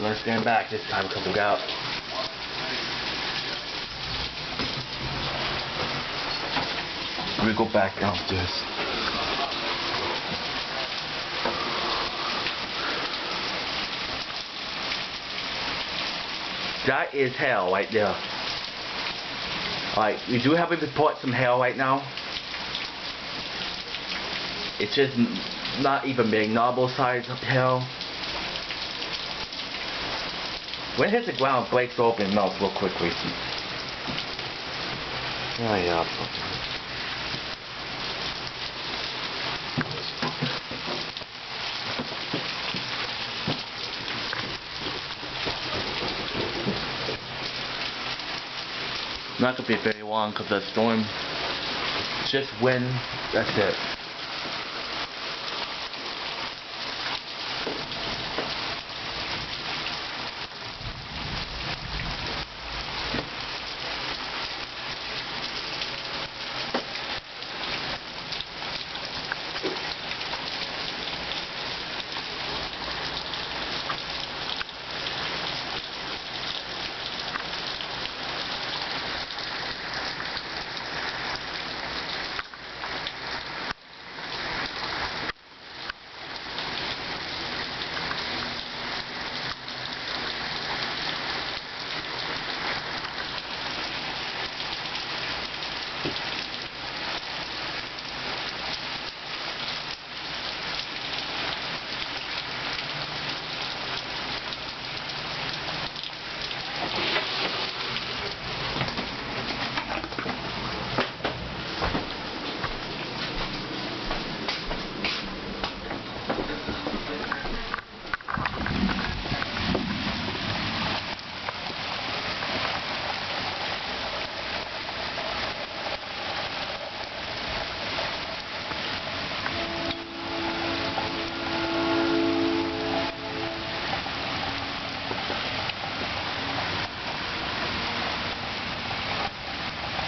gonna stand back this time because we got. We go back downstairs. That is hell right there. Alright, we do have to report some hail right now. It's just not even big, novel size of hail. When it hits the ground, it breaks open and melts real quickly. Oh yeah. Not gonna be very long because the storm. Just wind. That's it.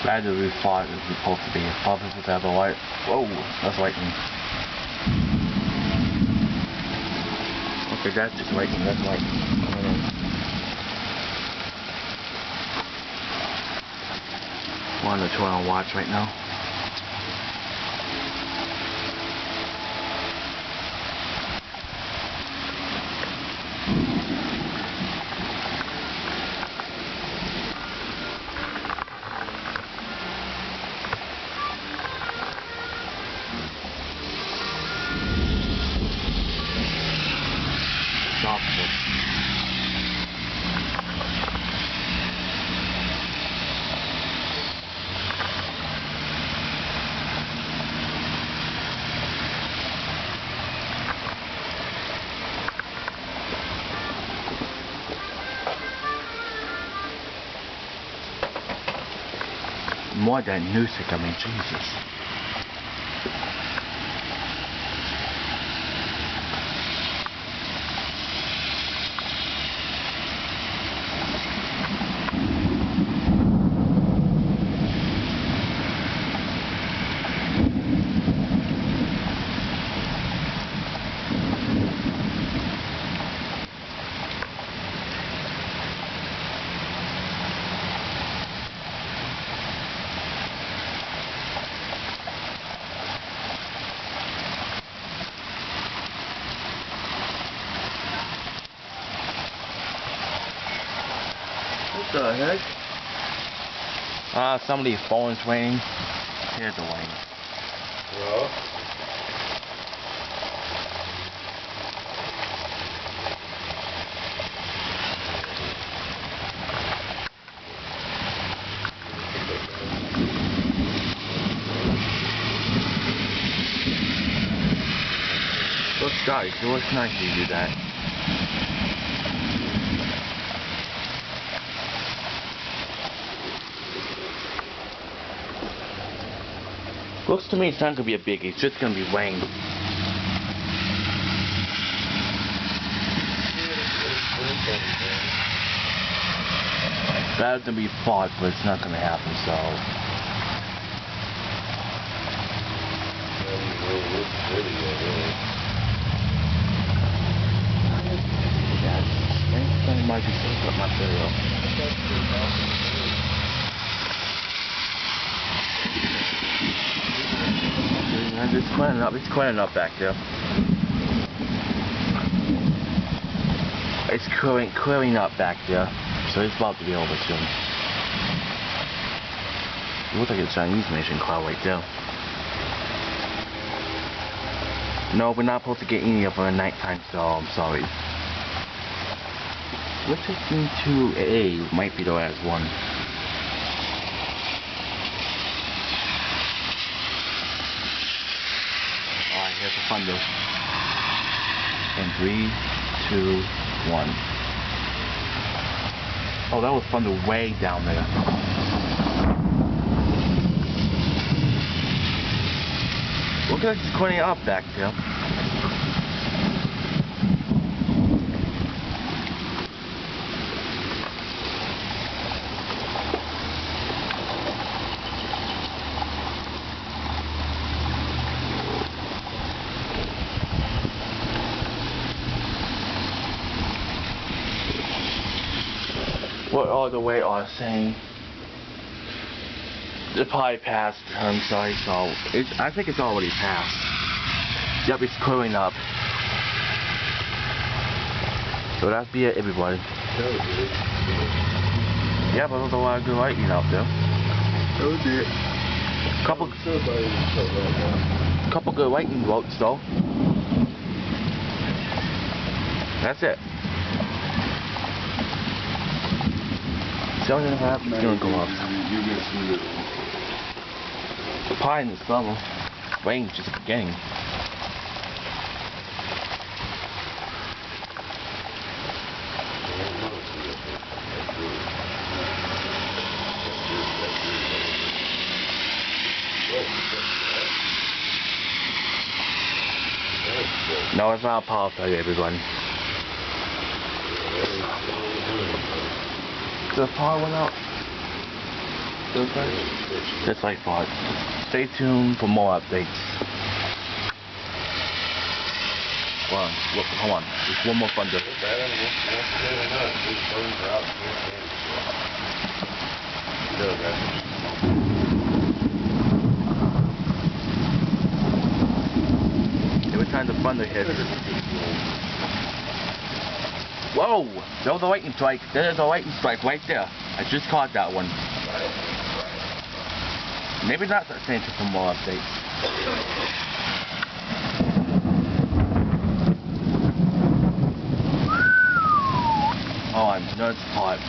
Battery fog is supposed to be above us without the light. Whoa, that's lightning. Okay, that's just lightning, that's lightning. We're on the 12 watch right now. More than music, I mean, Jesus. What the heck? Somebody's phone's ringing. Here's the ring. Hello? Look, guys, it looks nice to do that. Looks to me it's not gonna be a biggie, it's just gonna be rain. That's gonna be fog, but it's not gonna happen, so. That's might be put my video. It's clearing up back there. It's clearing up back there, so it's about to be over soon. It looks like a Chinese mission cloud right there. No, we're not supposed to get any of them at nighttime, so I'm sorry. Let's take me to A, might be the last one. Alright, here's the thunder. And 3, 2, 1. Oh, that was thunder way down there. Look like it's cleaning up back there. What all the way are saying? It probably passed. I'm sorry, so I think it's already passed. Yep, it's clearing up. So that'd be it, everybody. Yeah, but there's a lot of good lightning out there. Oh dear. Couple good lightning bolts though. That's it. 7.5 is gonna go up. Probably in the summer. Rain's just beginning. No, it's not a power failure, everyone. The power went out. That's like thought. Stay tuned for more updates. Hold on. Just one more thunder. Every time the thunder hits. Whoa! There was a lightning strike. There's a lightning strike right there. I just caught that one. Maybe not that same for more updates. Oh, I'm nuts hot.